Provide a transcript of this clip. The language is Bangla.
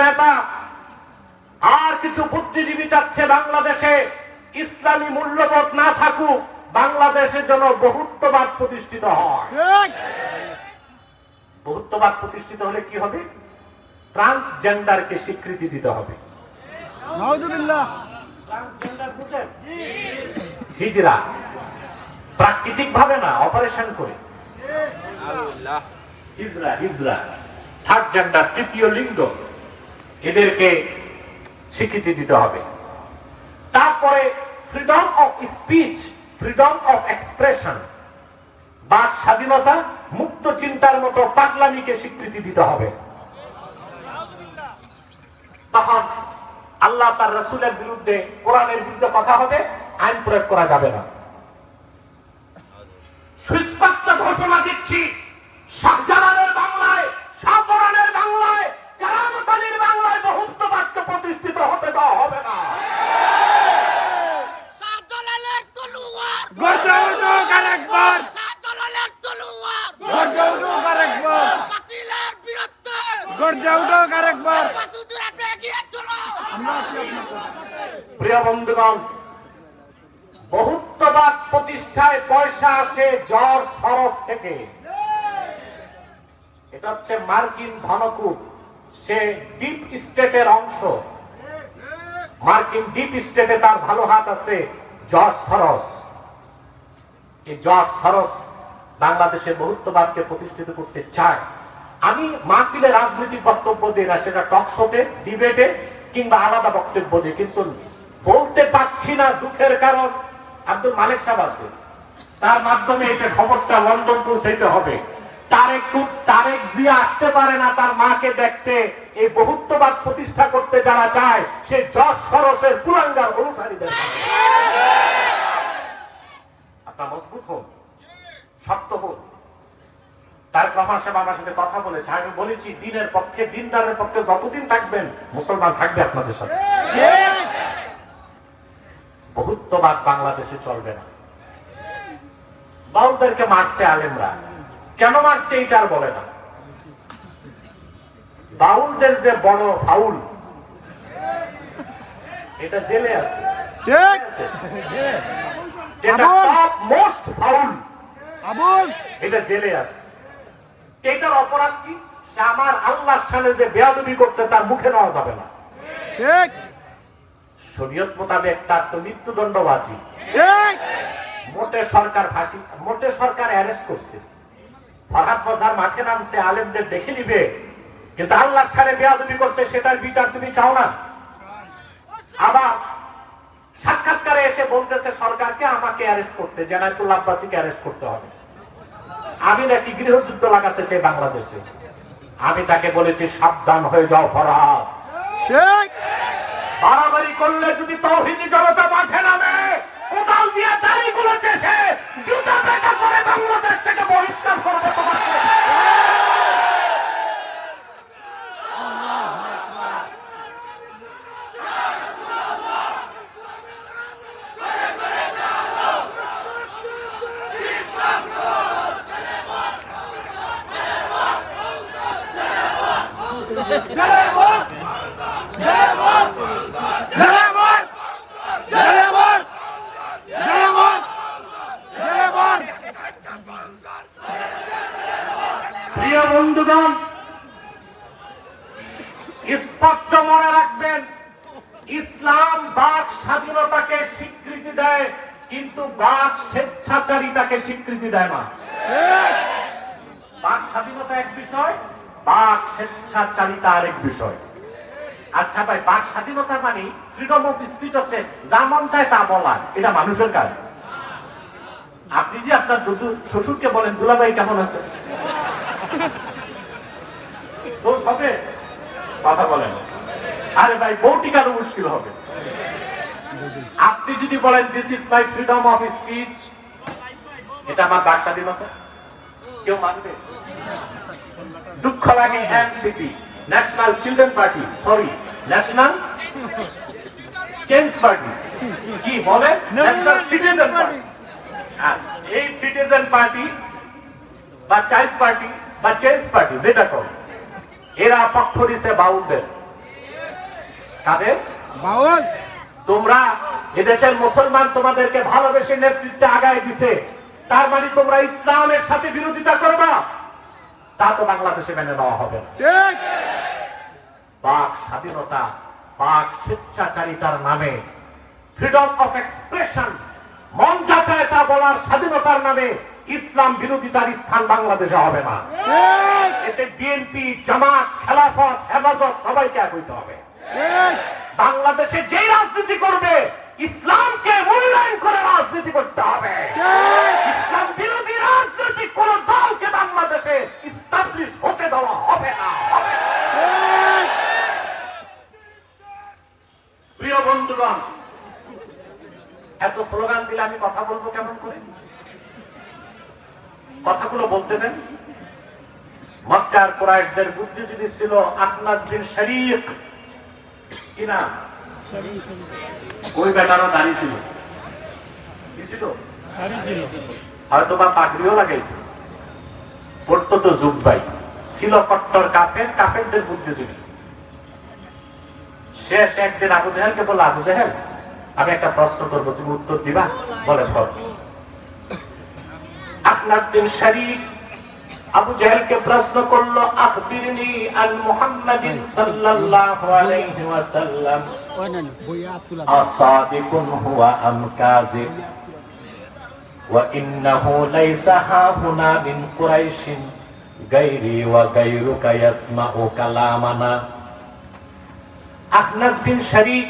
নেতা আর কিছু বুদ্ধিজীবী চাচ্ছে বাংলাদেশে ইসলামী মূল্যবোধ না থাকুক, বাংলাদেশের জন্য বহুত্ববাদ প্রতিষ্ঠিত হয়। বহুত্ববাদ প্রতিষ্ঠিত হলে কি হবে? ট্রান্সজেন্ডারকে স্বীকৃতি দিতে হবে। হিজরা প্রাকৃতিক ভাবে না, অপারেশন করে হিজরা থার্ড জেন্ডার, তৃতীয় লিঙ্গ, এদেরকে স্বীকৃতি দিতে হবে। তারপরে freedom of speech, freedom of expression, বাক স্বাধীনতা, মুক্ত চিন্তার মতো পাগলামিকে স্বীকৃতি দিতে হবে। তখন আল্লাহ তার রাসূলের বিরুদ্ধে, কোরআনের বিরুদ্ধে কথা হবে, আইন প্রয়োগ করা যাবে না। সুস্পষ্ট ঘোষণা দিচ্ছি, শাহজালালের বাংলায়, শাহপরানের বাংলায়, কেরামত আলীর বাংলায় বহুত্ববাদকে প্রতিষ্ঠিত হতে দেওয়া হবে না। শাহজালালের তলোয়ার গর্জে উঠুক আরেকবার, শাহজালালের তলোয়ার গর্জে উঠুক আরেকবার, বাতিলের বিরুদ্ধে গর্জে উঠুক আরেকবার। বাসুদের আপনি এগিয়ে চলো। প্রিয় বন্ধুগণ, বহুত্ববাদ প্রতিষ্ঠায় পয়সা আসে জর্জ সরস থেকে। এটা হচ্ছে মার্কিন ধনকূপ, সে ডিপ স্টেটের অংশ। মার্কিন ডিপ স্টেটে তার ভালো হাত আছে জর্জ সরস। এই জর্জ সরস বাংলাদেশে বহুত্ববাদকে প্রতিষ্ঠিত করতে চায়। আমি মাহফিলে রাজনৈতিক বক্তব্য দিই না, সেটা টক শোতে, ডিবেটে কিংবা আলাদা বক্তব্য দিই, কিন্তু বলতে পারছি না দুঃখের কারণ। আব্দুল মালিক সাহেব আছে, তার মাধ্যমে এটা খবরটা লন্ডন পৌঁছাইতে হবে। তারেক জিয়া আসতে পারে না তার মাকে দেখতে। এই বহুত্ববাদ প্রতিষ্ঠা করতে যারা চায়, সে জর্জ সরসের কুলাঙ্গার অনুসারীদের। আপনার মজবুত হন, শক্ত হন। তার রহমান সাহেব আমার সাথে কথা বলেছে, আমি বলেছি দিনের পক্ষে, দিনদারের পক্ষে যতদিন থাকবেন মুসলমান থাকবে আপনাদের সাথে। বহুত্ববাদ বাংলাদেশে চলবে না। বাউলদেরকে মারছে আলেমরা, কেন মারছে এটা আর বলে না। বাউলদের যে বড় ফাউল, এটা জেলে আছে, যেটা টপ মোস্ট ফাউল, এটা জেলে আছে। এটার অপরাধ কি? সে আমার আল্লাহর সামনে যে বেয়াদবি করছে তার মুখে নেওয়া যাবে না। শরীয়ত মোতাবেক তার তো মৃত্যুদণ্ড বাজি। মোটে সরকার ফাঁসি, মোটে সরকার অ্যারেস্ট করছে, ফরহাদ বাজার মাঠে নামছে, আলেমদের দেখে নিবে, কিন্তু আল্লাহর সামনে বেয়াদবি করছে, সেটার বিচার তুমি চাও না। আবার সাক্ষাৎকারে এসে বলতেছে সরকারকে আমাকে অ্যারেস্ট করতে, জেনারেতুল্লাহ আব্বাসীকে অ্যারেস্ট করতে হবে। আমি নাকি গৃহযুদ্ধ লাগাতে চাই বাংলাদেশে। আমি তাকে বলেছি সাবধান হয়ে যাও ফরহাদ, বাড়াবাড়ি করলে যদি তাওহীদি জনতা মাঠে নামে, কোদাল দিয়ে দাড়িগুলো চেষে জুতা পেটা করে বাংলাদেশ থেকে বহিষ্কার করবে তোমাকে। প্রিয় বন্ধুগণ, স্পষ্ট মনে রাখবেন, ইসলাম বাক স্বাধীনতাকে স্বীকৃতি দেয়, কিন্তু বাক স্বেচ্ছাচারিতাকে স্বীকৃতি দেয় না। বাক স্বাধীনতা এক বিষয়, বাক স্বেচ্ছাচারিতা আরেক বিষয়। আচ্ছা ভাই, বাক স্বাধীনতা মানে ফ্রিডম অফ স্পিচ হচ্ছে যা মন চায় তা বলা, এটা মানুষের কাজ। আপনি যে আপনার শ্বশুরকে বলেন দুলাভাই কেমন আছে, দোষ হবে? কথা বলেন। আরে ভাই, বউটি কেন মুশকিল হবে? আপনি যদি বলেন this is my freedom of speech, এটা আমার বাক স্বাধীনতা, কেউ মানবে? দুঃখ লাগে NCP, national children party, sorry national change party, কি বলে ন্যাশনাল সিটিজেন পার্টি। এই সিটিজেন পার্টি বা চাইল্ড পার্টি বা চেঞ্জ পার্টি যেটা করে, এরা পক্ষ দিছে বাউলদের। কাদের? বাউল তোমরা এদেশের মুসলমান তোমাদেরকে ভালোবেসে নেতৃত্বে আগায় দিছে, তার মানে তোমরা ইসলামের সাথে বিরোধিতা করবা, তা তো বাংলাদেশে মেনে নেওয়া হবে না। ঠিক বাক স্বাধীনতা, বাক স্বেচ্ছাচারিতার নামে, ফ্রিডম অফ এক্সপ্রেশন, মন যা চায় তা বলার স্বাধীনতার নামে ইসলাম বিরোধিতার স্থান বাংলাদেশে হবে না। ঠিক এতে বিএনপি, জামাত, খেলাফত, হেফাজত সবাইকে এক হইতে হবে। ঠিক বাংলাদেশে যে রাজনীতি করবে ইসলামকে মূল্যায়ন করে রাজনীতি করতে হবে। ইসলাম বিরোধী রাজনৈতিক কোন দলকে বাংলাদেশে ইস্টাবলিশ হতে দেওয়া হবে না। প্রিয় বন্ধুগণ, এত স্লোগান দিলে আমি কথা বলবো কেমন করে? কথাগুলো বলতে দেন। মক্কার কুরাইশদের বুদ্ধিজীবী ছিল আখনাস বিন শরীক, কি না? ওই বেটারও দাড়ি ছিল, কি ছিল? হয়তো বা পাগড়িও লাগাইত, পড়তো তো জুব্বাই, ছিল কট্টর কাফের, কাফেরদের বুদ্ধিজীবী। শেষ একদিন আবু জেহেলকে বলল, আবু জেহেল আমি একটা প্রশ্ন করবো, তুমি উত্তর দিবা? বলে কর। আখনাস বিন শরীক আবু জেহেলকে প্রশ্ন করলো, আখবিরনি আন মুহাম্মাদিন সাল্লাল্লাহু আলাইহি ওয়াসাল্লাম আসাদিকুন হুয়া আম কাযিব ওয়া ইন্নাহু লাইসা হাহুনা মিন কুরাইশিন গায়রি ওয়া গায়রুকা ইয়াসমাউ কালামানা। আখনাস বিন শরীক